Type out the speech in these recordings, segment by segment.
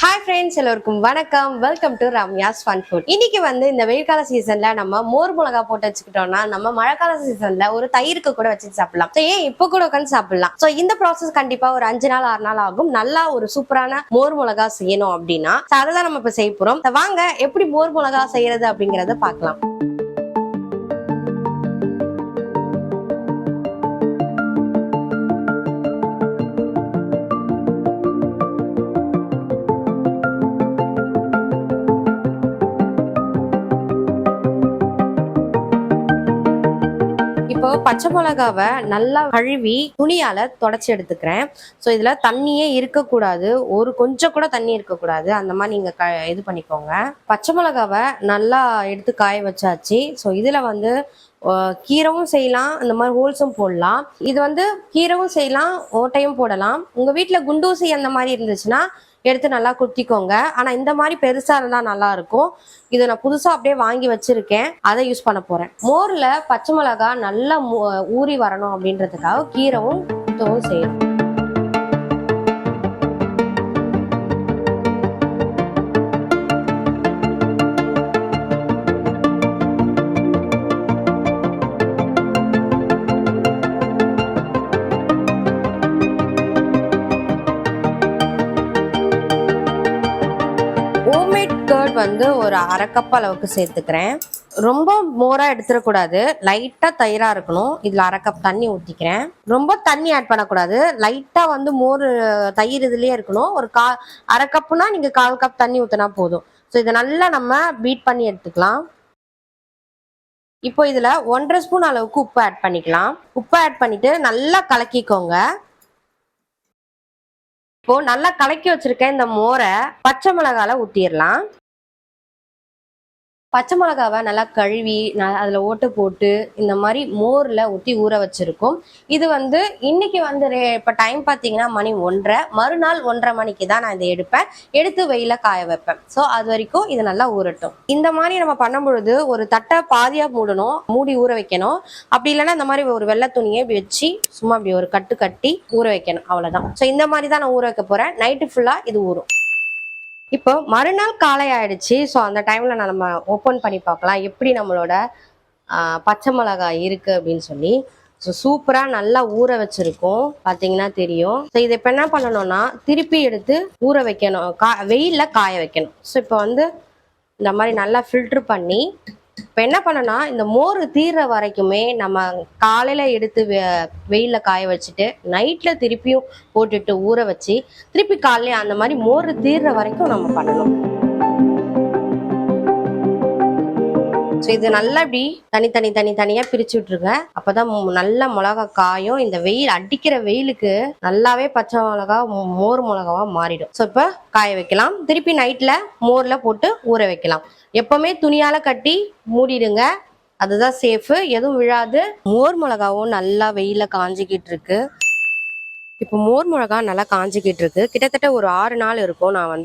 Hi friends, எல்லோருக்கும் வணக்கம். Welcome to Ramya's fun food. இன்னைக்கு இந்த வெயில்கால சீசன்ல நம்ம மோர் மிளகா போட்டு வச்சுக்கிட்டோம்னா நம்ம மழைக்கால சீசன்ல ஒரு தயிருக்கு கூட வச்சு சாப்பிடலாம். ஏன் இப்போ கூட உட்காந்து சாப்பிடலாம். ஸோ இந்த ப்ராசஸ் கண்டிப்பா ஒரு 5 நாள் 6 நாள் ஆகும். நல்லா ஒரு சூப்பரான மோர் மிளகா செய்யணும் அப்படின்னா அதை தான் நம்ம இப்ப செய்ய போறோம். வாங்க எப்படி மோர் மிளகா செய்யறது அப்படிங்கறத பார்க்கலாம். இப்போ பச்சை மிளகாவை நல்லா கழுவி துணியால தொடச்சி எடுத்துக்கிறேன். ஸோ இதுல தண்ணியே இருக்கக்கூடாது, ஒரு கொஞ்சம் கூட தண்ணி இருக்கக்கூடாது. அந்த மாதிரி நீங்க இது பண்ணிக்கோங்க. பச்சை மிளகாவை நல்லா எடுத்து காய வச்சாச்சு. ஸோ இதுல கீரையும் செய்யலாம், இந்த மாதிரி ஹோல்ஸும் போடலாம். இது கீரையும் செய்யலாம், ஓட்டையும் போடலாம். உங்க வீட்டுல குண்டூசி அந்த மாதிரி இருந்துச்சுன்னா எடுத்து நல்லா குத்திக்கோங்க. ஆனா இந்த மாதிரி பெருசா இருந்தா நல்லா இருக்கும். இதை நான் புதுசா அப்படியே வாங்கி வச்சிருக்கேன், அதை யூஸ் பண்ண போறேன். மோர்ல பச்சை மிளகா நல்லா ஊறி வரணும் அப்படின்றதுக்காக கீரையும் செய்யணும். ஒரு 1/2 கப் அளவுக்கு சேர்த்துக்கிறேன். ரொம்ப மோரா எடுத்துடக்கூடாது, லைட்டா தயிரா இருக்கணும். இதுல 1/2 கப் தண்ணி ஊத்திக்கிறேன். ரொம்ப தண்ணி ஆட் பண்ணக்கூடாது, லைட்டா மோர் தயிர் இதுலயே இருக்கணும். ஒரு 1/2 கப்புனா நீங்க 1/4 கப் தண்ணி ஊத்தினா போதும். ஸோ இதை நல்லா நம்ம பீட் பண்ணி எடுத்துக்கலாம். இப்போ இதுல 1/2 ஸ்பூன் அளவுக்கு உப்பு ஆட் பண்ணிக்கலாம். உப்பு ஆட் பண்ணிட்டு நல்லா கலக்கிக்கோங்க. இப்போ நல்லா கலக்கி வச்சிருக்கேன் இந்த மோரை பச்சை மிளகால ஊத்திடலாம். பச்சை மிளகாவை நல்லா கழுவி அதில் ஓட்டு போட்டு இந்த மாதிரி மோரில் ஊற்றி ஊற வச்சுருக்கோம். இது இன்னைக்கு இப்போ டைம் பார்த்தீங்கன்னா மணி 1:30, மறுநாள் 1:30 மணிக்கு தான் நான் இதை எடுத்து வெயில காய வைப்பேன். ஸோ அது வரைக்கும் இது நல்லா ஊறட்டும். இந்த மாதிரி நம்ம பண்ணும் பொழுது ஒரு தட்டை பாதியாக மூடி ஊற வைக்கணும். அப்படி இல்லைன்னா இந்த மாதிரி ஒரு வெள்ளை துணியை வச்சு சும்மா அப்படி ஒரு கட்டு கட்டி ஊற வைக்கணும், அவ்வளோதான். ஸோ இந்த மாதிரி தான் நான் ஊற வைக்க போகிறேன். நைட்டு ஃபுல்லாக இது ஊறும். இப்போ மறுநாள் காலை ஆயிடுச்சு. ஸோ அந்த டைம்ல நம்ம ஓப்பன் பண்ணி பார்க்கலாம் எப்படி நம்மளோட பச்சை மிளகாய் இருக்கு அப்படின்னு சொல்லி. ஸோ சூப்பரா நல்லா ஊற வச்சிருக்கோம், பார்த்தீங்கன்னா தெரியும். ஸோ இதை இப்போ என்ன பண்ணணும்னா திருப்பி எடுத்து ஊற வைக்கணும், வெயில்ல காய வைக்கணும். ஸோ இப்போ இந்த மாதிரி நல்லா ஃபில்டர் பண்ணி இப்போ என்ன பண்ணனா இந்த மோர் தீர்ற வரைக்குமே நம்ம காலையில எடுத்து வெயில்ல காய வச்சுட்டு நைட்ல திருப்பியும் போட்டுட்டு ஊற வச்சு திருப்பி காலையில அந்த மாதிரி மோர் தீர்ற வரைக்கும் நம்ம பண்ணணும். ஸோ இது நல்லா இப்படி தனியா பிரிச்சு விட்டுருங்க. அப்பதான் நல்ல மிளகா காயும். இந்த வெயில் அடிக்கிற வெயிலுக்கு நல்லாவே பச்சை மிளகா மோர் மிளகாவா மாறிடும். ஸோ இப்போ காய வைக்கலாம். திருப்பி நைட்ல மோர்ல போட்டு ஊற வைக்கலாம். எப்பவுமே துணியால கட்டி மூடிடுங்க, அதுதான் சேஃபு, எதுவும் விழாது. மோர் மிளகாவும் நல்லா வெயில காஞ்சிக்கிட்டு இருக்கு. இப்போ மோர் மிளகா நல்லா காஞ்சிக்கிட்டு இருக்கு. கிட்டத்தட்ட ஒரு 6 நாள் இருக்கும் நான்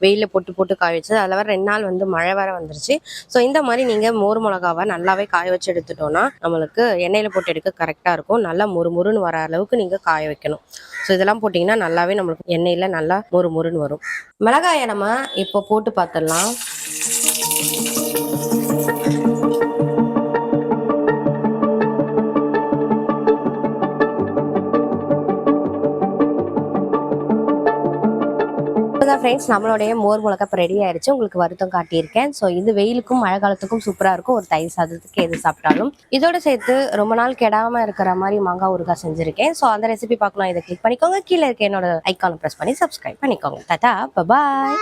வெயில போட்டு காய வச்சு. அதில் வர 2 நாள் மழை வர வந்துருச்சு. ஸோ இந்த மாதிரி நீங்க மோர் மிளகாவை நல்லாவே காய வச்சு எடுத்துட்டோம்னா நம்மளுக்கு எண்ணெயில போட்டு எடுக்க கரெக்டா இருக்கும். நல்லா முறுமுறுன்னு வர அளவுக்கு நீங்க காய வைக்கணும். ஸோ இதெல்லாம் போட்டிங்கன்னா நல்லாவே நம்மளுக்கு எண்ணெயில நல்லா முறுமுறுன்னு வரும். மிளகாயை நம்ம இப்போ போட்டு பார்த்துடலாம். ஃப்ரெண்ட்ஸ், நம்மளுடைய மோர் மிளகா இப்போ ரெடி ஆயிடுச்சு. உங்களுக்கு வருத்தம் காட்டியிருக்கேன். ஸோ இது வெயிலுக்கும் மழை காலத்துக்கும் சூப்பராக இருக்கும். ஒரு தயிர் சாதத்துக்கு எது சாப்பிட்டாலும். இதோட சேர்த்து ரொம்ப நாள் கெடாமல் இருக்கிற மாதிரி மாங்காய் ஊறுகாய் செஞ்சிருக்கேன். ஸோ அந்த ரெசிபி பார்க்கலாம், இதை கிளிக் பண்ணிக்கோங்க. கீழே இருக்க என்னோட ஐக்கானை ப்ரெஸ் பண்ணி சப்ஸ்கிரைப் பண்ணிக்கோங்க. டாடா, பாய்.